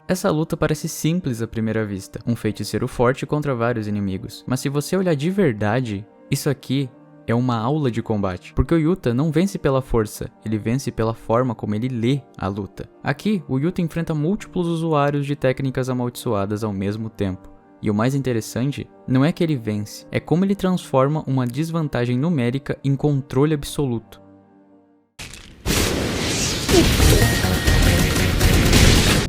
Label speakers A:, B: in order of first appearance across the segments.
A: Essa luta parece simples à primeira vista, um feiticeiro forte contra vários inimigos, mas se você olhar de verdade, isso aqui é uma aula de combate, porque o Yuta não vence pela força, ele vence pela forma como ele lê a luta. Aqui, o Yuta enfrenta múltiplos usuários de técnicas amaldiçoadas ao mesmo tempo. E o mais interessante não é que ele vence, é como ele transforma uma desvantagem numérica em controle absoluto.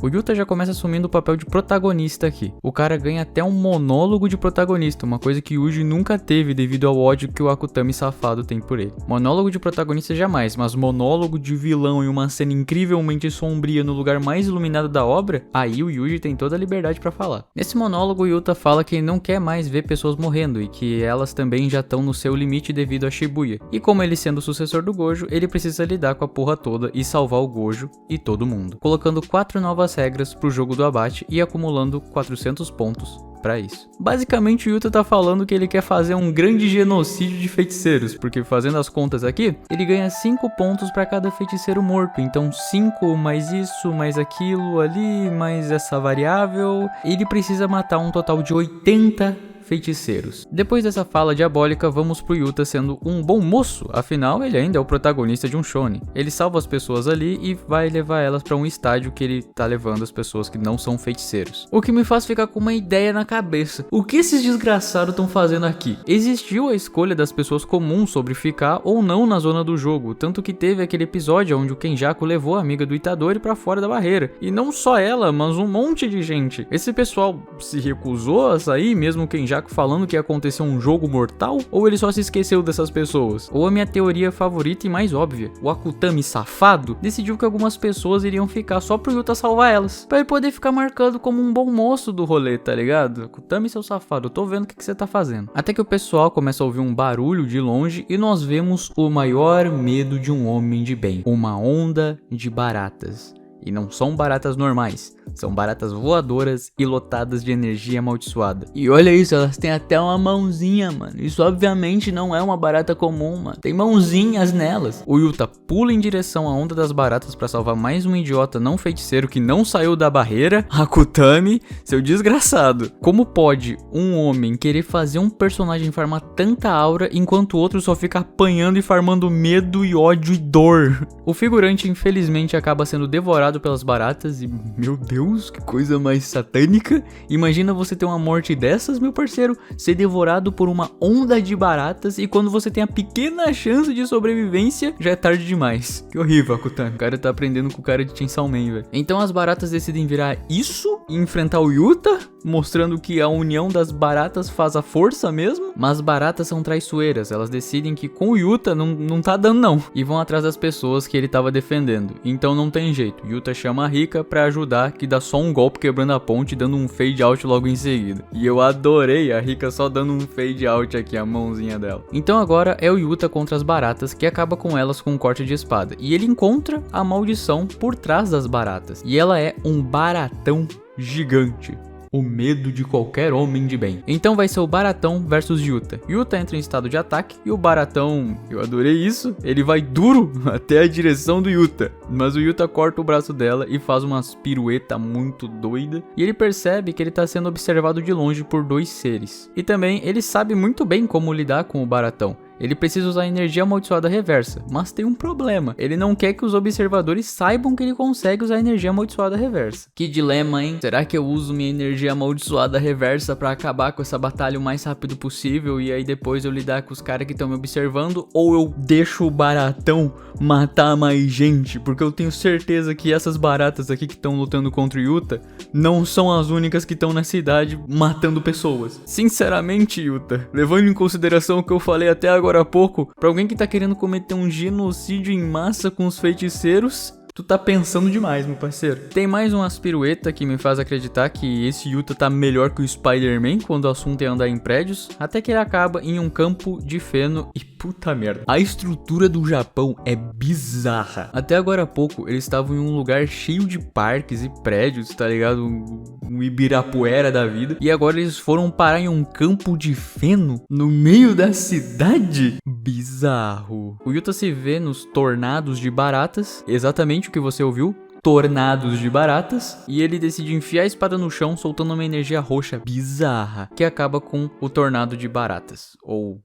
A: O Yuta já começa assumindo o papel de protagonista aqui. O cara ganha até um monólogo de protagonista, uma coisa que Yuji nunca teve devido ao ódio que o Akutami safado tem por ele. Monólogo de protagonista jamais, mas monólogo de vilão em uma cena incrivelmente sombria no lugar mais iluminado da obra, aí o Yuji tem toda a liberdade pra falar. Nesse monólogo, o Yuta fala que ele não quer mais ver pessoas morrendo e que elas também já estão no seu limite devido a Shibuya. E como ele sendo o sucessor do Gojo, ele precisa lidar com a porra toda e salvar o Gojo e todo mundo. Colocando 4 novas regras pro jogo do abate e acumulando 400 pontos pra isso. Basicamente o Yuta tá falando que ele quer fazer um grande genocídio de feiticeiros, porque fazendo as contas aqui, ele ganha 5 pontos pra cada feiticeiro morto, então 5 mais isso, mais aquilo ali, mais essa variável, ele precisa matar um total de 80 feiticeiros. Depois dessa fala diabólica, vamos pro Yuta sendo um bom moço, afinal ele ainda é o protagonista de um shonen. Ele salva as pessoas ali e vai levar elas pra um estádio que ele tá levando as pessoas que não são feiticeiros. O que me faz ficar com uma ideia na cabeça. O que esses desgraçados estão fazendo aqui? Existiu a escolha das pessoas comuns sobre ficar ou não na zona do jogo, tanto que teve aquele episódio onde o Kenjaku levou a amiga do Itadori pra fora da barreira. E não só ela, mas um monte de gente. Esse pessoal se recusou a sair, mesmo o Kenjaku falando que ia acontecer um jogo mortal? Ou ele só se esqueceu dessas pessoas? Ou a minha teoria favorita e mais óbvia, o Akutami safado decidiu que algumas pessoas iriam ficar só pro Yuta salvar elas, pra ele poder ficar marcado como um bom moço do rolê, tá ligado? Akutami, seu safado, eu tô vendo o que você tá fazendo. Até que o pessoal começa a ouvir um barulho de longe e nós vemos o maior medo de um homem de bem, uma onda de baratas. E não são baratas normais, são baratas voadoras e lotadas de energia amaldiçoada. E olha isso, elas têm até uma mãozinha, mano. Isso obviamente não é uma barata comum, mano. Tem mãozinhas nelas. O Yuta pula em direção à onda das baratas pra salvar mais um idiota não feiticeiro que não saiu da barreira. Akutami, seu desgraçado. Como pode um homem querer fazer um personagem farmar tanta aura enquanto o outro só fica apanhando e farmando medo e ódio e dor? O figurante infelizmente acaba sendo devorado pelas baratas e, meu Deus, que coisa mais satânica. Imagina você ter uma morte dessas, meu parceiro, ser devorado por uma onda de baratas e quando você tem a pequena chance de sobrevivência, já é tarde demais. Que horrível, Akutami. O cara tá aprendendo com o cara de Chainsaw Man, velho. Então as baratas decidem virar isso e enfrentar o Yuta, mostrando que a união das baratas faz a força mesmo. Mas as baratas são traiçoeiras, elas decidem que com o Yuta não tá dando não, e vão atrás das pessoas que ele tava defendendo. Então não tem jeito, Yuta chama a Rika pra ajudar, que dá só um golpe quebrando a ponte, dando um fade out logo em seguida. E eu adorei a Rika só dando um fade out aqui, a mãozinha dela. Então agora é o Yuta contra as baratas, que acaba com elas com um corte de espada. E ele encontra a maldição por trás das baratas. E ela é um baratão gigante. O medo de qualquer homem de bem. Então vai ser o Baratão versus Yuta. Yuta entra em estado de ataque e o Baratão, eu adorei isso, ele vai duro até a direção do Yuta. Mas o Yuta corta o braço dela e faz umas pirueta muito doida. E ele percebe que ele está sendo observado de longe por 2 seres. E também ele sabe muito bem como lidar com o Baratão. Ele precisa usar energia amaldiçoada reversa, mas tem um problema. Ele não quer que os observadores saibam que ele consegue usar energia amaldiçoada reversa. Que dilema, hein? Será que eu uso minha energia amaldiçoada reversa pra acabar com essa batalha o mais rápido possível e aí depois eu lidar com os caras que estão me observando? Ou eu deixo o Baratão matar mais gente? Porque eu tenho certeza que essas baratas aqui que estão lutando contra o Yuta não são as únicas que estão na cidade matando pessoas. Sinceramente, Yuta, levando em consideração o que eu falei até agora há pouco, pra alguém que tá querendo cometer um genocídio em massa com os feiticeiros, tu tá pensando demais, meu parceiro. Tem mais umas pirueta que me faz acreditar que esse Yuta tá melhor que o Spider-Man quando o assunto é andar em prédios, até que ele acaba em um campo de feno e puta merda. A estrutura do Japão é bizarra. Até agora há pouco, eles estavam em um lugar cheio de parques e prédios, tá ligado? Um Ibirapuera da vida. E agora eles foram parar em um campo de feno no meio da cidade? Bizarro. O Yuta se vê nos tornados de baratas, exatamente o que você ouviu. tornados de baratas, e ele decide enfiar a espada no chão, soltando uma energia roxa bizarra, que acaba com o tornado de baratas, ou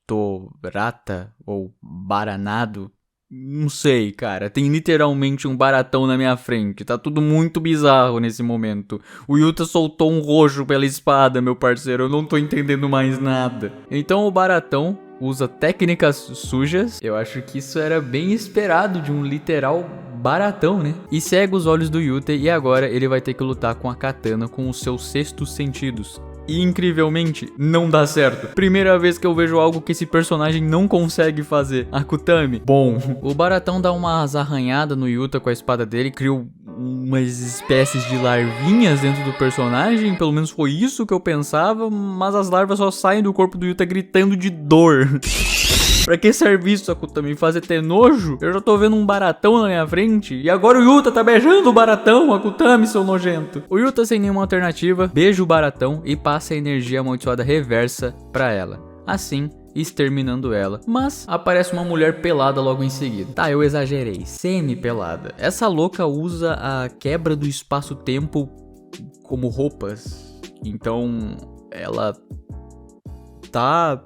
A: torata, ou baranado. Não sei, cara, tem literalmente um baratão na minha frente, tá tudo muito bizarro nesse momento. O Yuta soltou um roxo pela espada, meu parceiro, eu não tô entendendo mais nada. Então o baratão usa técnicas sujas, eu acho que isso era bem esperado de um literal baratão, né? E cega os olhos do Yuta, e agora ele vai ter que lutar com a katana com os seus sextos sentidos. E incrivelmente, não dá certo. Primeira vez que eu vejo algo que esse personagem não consegue fazer. Akutami. Bom. O baratão dá umas arranhadas no Yuta com a espada dele, criou umas espécies de larvinhas dentro do personagem, pelo menos foi isso que eu pensava, mas as larvas só saem do corpo do Yuta gritando de dor. Pra que serve isso, Akutami? Fazer ter nojo? Eu já tô vendo um baratão na minha frente. E agora o Yuta tá beijando o baratão, Akutami, seu nojento. O Yuta, sem nenhuma alternativa, beija o baratão e passa a energia amaldiçoada reversa pra ela. Assim, exterminando ela. Mas aparece uma mulher pelada logo em seguida. Tá, eu exagerei. Semi-pelada. Essa louca usa a quebra do espaço-tempo como roupas. Então, ela tá...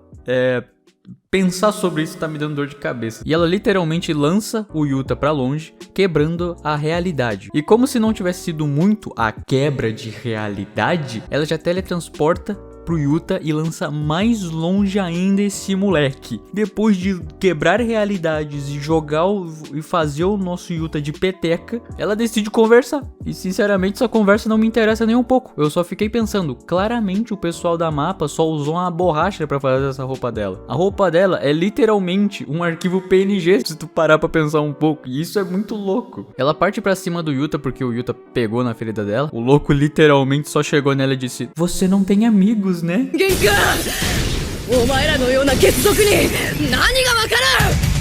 A: Pensar sobre isso tá me dando dor de cabeça. E ela literalmente lança o Yuta pra longe, quebrando a realidade. E como se não tivesse sido muito a quebra de realidade, ela já teletransporta pro Yuta e lança mais longe ainda esse moleque. Depois de quebrar realidades e jogar e fazer o nosso Yuta de peteca, ela decide conversar. E sinceramente essa conversa não me interessa nem um pouco. Eu só fiquei pensando, claramente o pessoal da mapa só usou uma borracha pra fazer essa roupa dela. A roupa dela é literalmente um arquivo PNG, se tu parar pra pensar um pouco. E isso é muito louco. Ela parte pra cima do Yuta porque o Yuta pegou na ferida dela. O louco literalmente só chegou nela e disse: "Você não tem amigos, né?"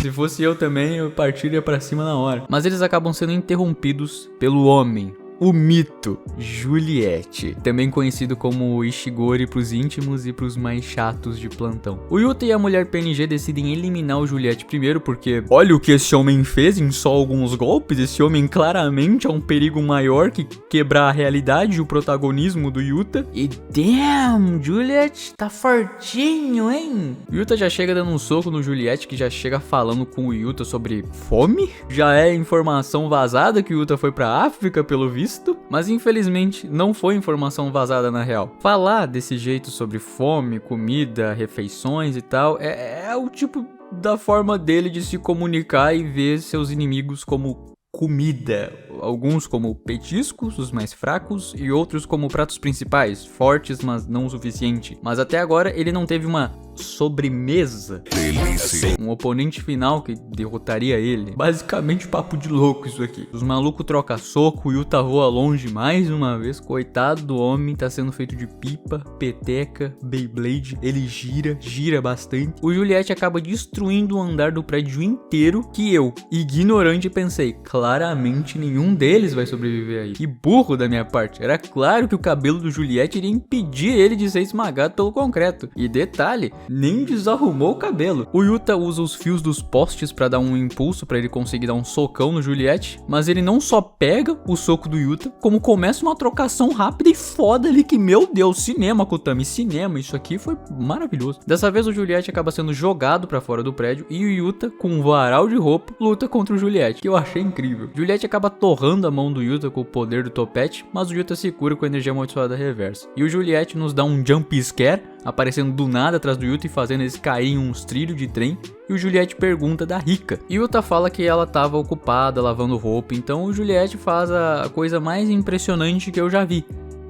A: Se fosse eu também, eu partiria pra cima na hora. Mas eles acabam sendo interrompidos pelo homem, o mito, Juliette, também conhecido como Ishigori pros íntimos e pros mais chatos de plantão. O Yuta e a mulher PNG decidem eliminar o Juliette primeiro porque olha o que esse homem fez em só alguns golpes. Esse homem claramente é um perigo maior que quebrar a realidade e o protagonismo do Yuta. E damn, Juliette tá fortinho, hein? O Yuta já chega dando um soco no Juliette, que já chega falando com o Yuta sobre fome. Já é informação vazada que o Yuta foi pra África, pelo visto. Mas infelizmente não foi informação vazada na real. Falar desse jeito sobre fome, comida, refeições e tal é o tipo da forma dele de se comunicar e ver seus inimigos como comida. Alguns como petiscos, os mais fracos, e outros como pratos principais, fortes mas não o suficiente. Mas até agora ele não teve uma sobremesa, delícia, um oponente final que derrotaria ele. Basicamente papo de louco isso aqui. Os malucos trocam soco, o Yuta voa longe mais uma vez. Coitado do homem, tá sendo feito de pipa, peteca, Beyblade. Ele gira bastante. O Juliette acaba destruindo o andar do prédio inteiro, que eu, ignorante, pensei, claramente nenhum deles vai sobreviver aí. Que burro da minha parte. Era claro que o cabelo do Juliette iria impedir ele de ser esmagado pelo concreto. E detalhe, nem desarrumou o cabelo. O Yuta usa os fios dos postes pra dar um impulso pra ele conseguir dar um socão no Juliette, mas ele não só pega o soco do Yuta, como começa uma trocação rápida e foda ali que, meu Deus, cinema, Akutami, cinema, isso aqui foi maravilhoso. Dessa vez o Juliette acaba sendo jogado pra fora do prédio e o Yuta, com um varal de roupa, luta contra o Juliette, que eu achei incrível. Juliette acaba torrando a mão do Yuta com o poder do topete, mas o Yuta se cura com a energia amaldiçoada reversa. E o Juliette nos dá um jump scare, aparecendo do nada atrás do Yuta e fazendo eles cair em uns trilhos de trem. E o Juliette pergunta da Rika. E o Yuta fala que ela estava ocupada lavando roupa. Então o Juliette faz a coisa mais impressionante que eu já vi.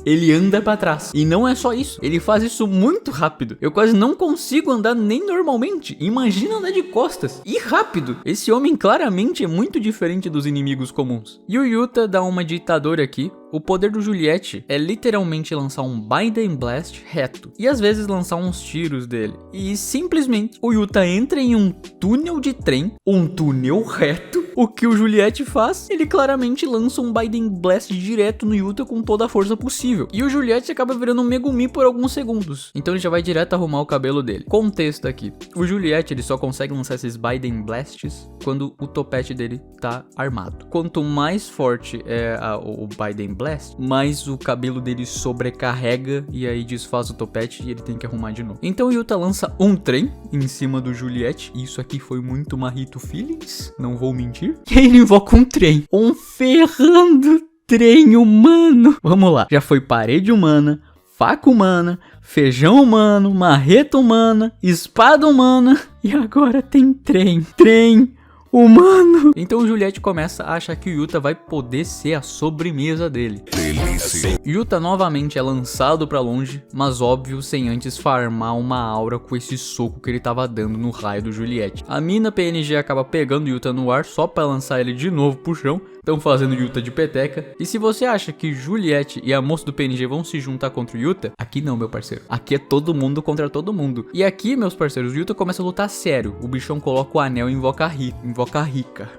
A: Ele anda pra trás. E não é só isso, ele faz isso muito rápido. Eu quase não consigo andar nem normalmente. Imagina andar de costas. E rápido. Esse homem claramente é muito diferente dos inimigos comuns. E o Yuta dá uma ditadora aqui. O poder do Juliette é literalmente lançar um Binding Blast reto. E às vezes lançar uns tiros dele. E simplesmente o Yuta entra em um túnel de trem. Um túnel reto. O que o Juliette faz? Ele claramente lança um Biden Blast direto no Yuta com toda a força possível. E o Juliette acaba virando um Megumi por alguns segundos. Então ele já vai direto arrumar o cabelo dele. Contexto aqui. O Juliette, ele só consegue lançar esses Biden Blasts quando o topete dele tá armado. Quanto mais forte é o Biden Blast, mais o cabelo dele sobrecarrega e aí desfaz o topete e ele tem que arrumar de novo. Então o Yuta lança um trem em cima do Juliette. Isso aqui foi muito Marrito Feelings, não vou mentir. E aí ele invoca um trem. Um ferrando trem humano. Vamos lá. Já foi parede humana, faca humana, feijão humano, marreta humana, espada humana e agora tem trem. Trem humano. Então o Juliette começa a achar que o Yuta vai poder ser a sobremesa dele. Delícia. Yuta novamente é lançado pra longe, mas óbvio, sem antes farmar uma aura com esse soco que ele tava dando no raio do Juliette. A mina PNG acaba pegando o Yuta no ar só pra lançar ele de novo pro chão. Estão fazendo Yuta de peteca. E se você acha que Juliette e a moça do PNG vão se juntar contra o Yuta, aqui não, meu parceiro. Aqui é todo mundo contra todo mundo. E aqui, meus parceiros, o Yuta começa a lutar sério. O bichão coloca o anel e invoca a Rika.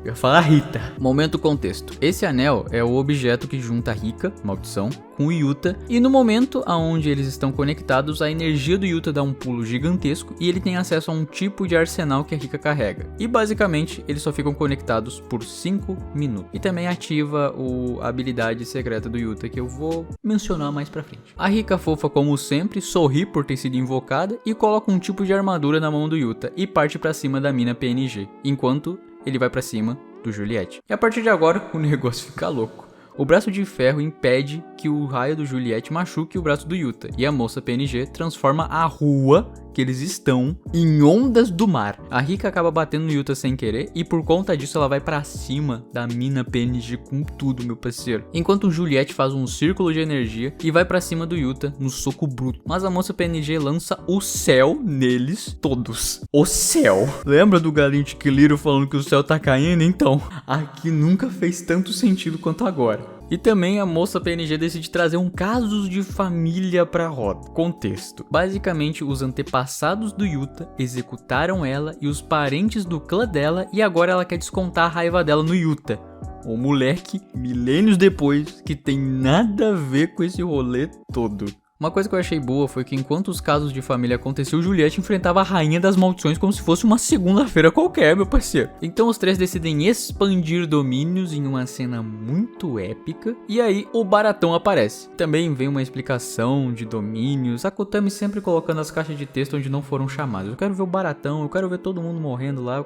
A: Eu ia falar Rita. Momento contexto. Esse anel é o objeto que junta a Rika, maldição, com o Yuta. E no momento onde eles estão conectados, a energia do Yuta dá um pulo gigantesco e ele tem acesso a um tipo de arsenal que a Rika carrega. E basicamente, eles só ficam conectados por 5 minutos. E também ativa a habilidade secreta do Yuta, que eu vou mencionar mais pra frente. A Rika fofa, como sempre, sorri por ter sido invocada e coloca um tipo de armadura na mão do Yuta e parte pra cima da mina PNG. Enquanto ele vai pra cima do Juliette. E a partir de agora, o negócio fica louco. O braço de ferro impede que o raio do Juliette machuque o braço do Yuta. E a moça PNG transforma a rua que eles estão em ondas do mar. A Rika acaba batendo no Yuta sem querer e por conta disso ela vai pra cima da mina PNG com tudo, meu parceiro. Enquanto o Juliette faz um círculo de energia e vai pra cima do Yuta no soco bruto. Mas a moça PNG lança o céu neles todos. O céu. Lembra do galinho de Quiliro falando que o céu tá caindo? Então, aqui nunca fez tanto sentido quanto agora. E também a moça PNG decide trazer um casos de família pra roda. Contexto. Basicamente, os antepassados do Yuta executaram ela e os parentes do clã dela e agora ela quer descontar a raiva dela no Yuta. O moleque, milênios depois, que tem nada a ver com esse rolê todo. Uma coisa que eu achei boa foi que enquanto os casos de família aconteciam, Juliette enfrentava a rainha das maldições como se fosse uma segunda-feira qualquer, meu parceiro. Então os três decidem expandir domínios em uma cena muito épica. E aí o Baratão aparece. Também vem uma explicação de domínios. A Akutami sempre colocando as caixas de texto onde não foram chamados. Eu quero ver o Baratão, eu quero ver todo mundo morrendo lá.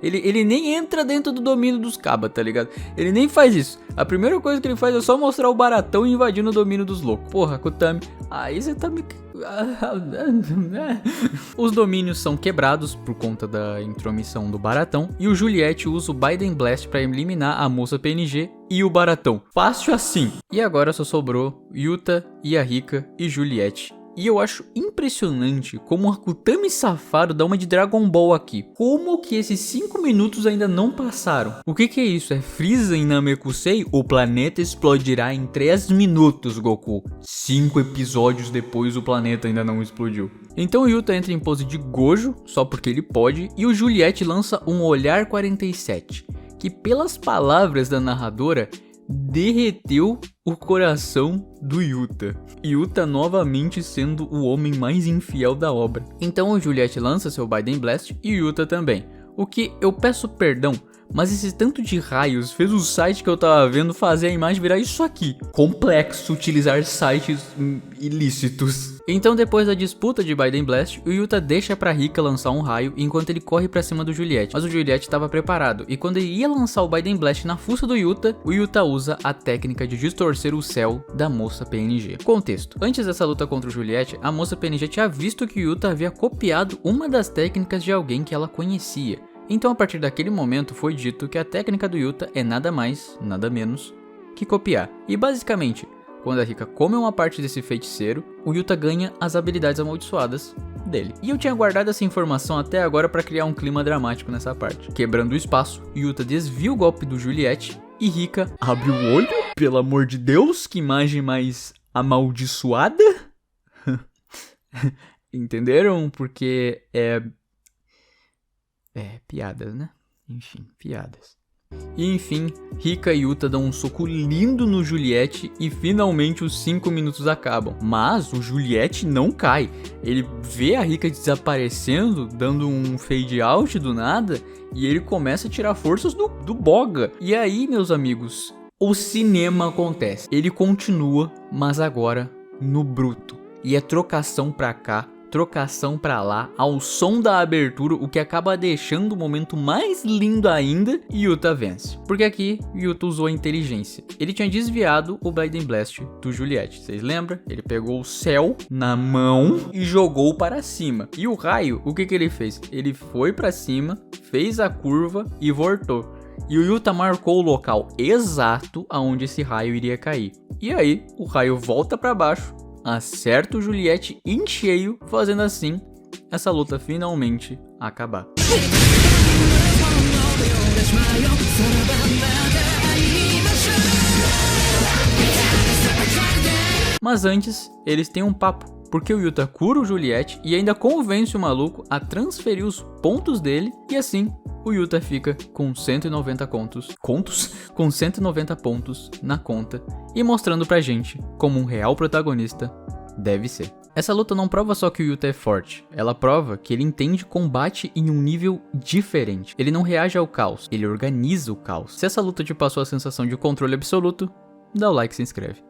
A: Ele nem entra dentro do domínio dos cabas, tá ligado? Ele nem faz isso. A primeira coisa que ele faz é só mostrar o Baratão invadindo o domínio dos loucos. Porra, Akutami... Aí você tá me... Os domínios são quebrados por conta da intromissão do Baratão. E o Juliette usa o Biden Blast pra eliminar a moça PNG e o Baratão. Fácil assim. E agora só sobrou Yuta, e a Rika e Juliette. E eu acho impressionante como o Akutami safado dá uma de Dragon Ball aqui. Como que esses 5 minutos ainda não passaram? O que é isso? É Frieza em Namekusei? O planeta explodirá em 3 minutos, Goku. 5 episódios depois o planeta ainda não explodiu. Então o Yuta entra em pose de Gojo, só porque ele pode, e o Juliette lança um Olhar 47, que pelas palavras da narradora, derreteu o coração do Yuta. Yuta novamente sendo o homem mais infiel da obra. Então o Juliette lança seu Biden Blast e o Yuta também. O que eu peço perdão, mas esse tanto de raios fez o site que eu tava vendo fazer a imagem virar isso aqui. Complexo utilizar sites ilícitos. Então depois da disputa de Biden Blast, o Yuta deixa pra Rika lançar um raio enquanto ele corre pra cima do Juliette. Mas o Juliette estava preparado e quando ele ia lançar o Biden Blast na fuça do Yuta, o Yuta usa a técnica de distorcer o céu da moça PNG. Contexto. Antes dessa luta contra o Juliette, a moça PNG tinha visto que o Yuta havia copiado uma das técnicas de alguém que ela conhecia. Então a partir daquele momento foi dito que a técnica do Yuta é nada mais, nada menos que copiar. E basicamente, quando a Rika come uma parte desse feiticeiro, o Yuta ganha as habilidades amaldiçoadas dele. E eu tinha guardado essa informação até agora para criar um clima dramático nessa parte. Quebrando o espaço, Yuta desvia o golpe do Juliette e Rika abre o olho. Pelo amor de Deus, que imagem mais amaldiçoada. Entenderam? Porque piadas, né? Enfim, piadas. E enfim, Rika e Yuta dão um soco lindo no Juliette e finalmente os 5 minutos acabam. Mas o Juliette não cai. Ele vê a Rika desaparecendo, dando um fade out do nada, e ele começa a tirar forças do Boga. E aí, meus amigos, o cinema acontece. Ele continua, mas agora no bruto. E é trocação pra cá, trocação pra lá, ao som da abertura, o que acaba deixando o momento mais lindo ainda, e Yuta vence. Porque aqui, Yuta usou a inteligência. Ele tinha desviado o Blinding Blast do Juliette, vocês lembram? Ele pegou o céu na mão e jogou para cima. E o raio, o que ele fez? Ele foi pra cima, fez a curva e voltou. E o Yuta marcou o local exato aonde esse raio iria cair. E aí, o raio volta pra baixo, acerta o Juliette em cheio, fazendo assim essa luta finalmente acabar. Mas antes, eles têm um papo, porque o Yuta cura o Juliette e ainda convence o maluco a transferir os pontos dele, e assim o Yuta fica com 190 com 190 pontos na conta e mostrando pra gente como um real protagonista deve ser. Essa luta não prova só que o Yuta é forte, ela prova que ele entende combate em um nível diferente. Ele não reage ao caos, ele organiza o caos. Se essa luta te passou a sensação de controle absoluto, dá o like e se inscreve.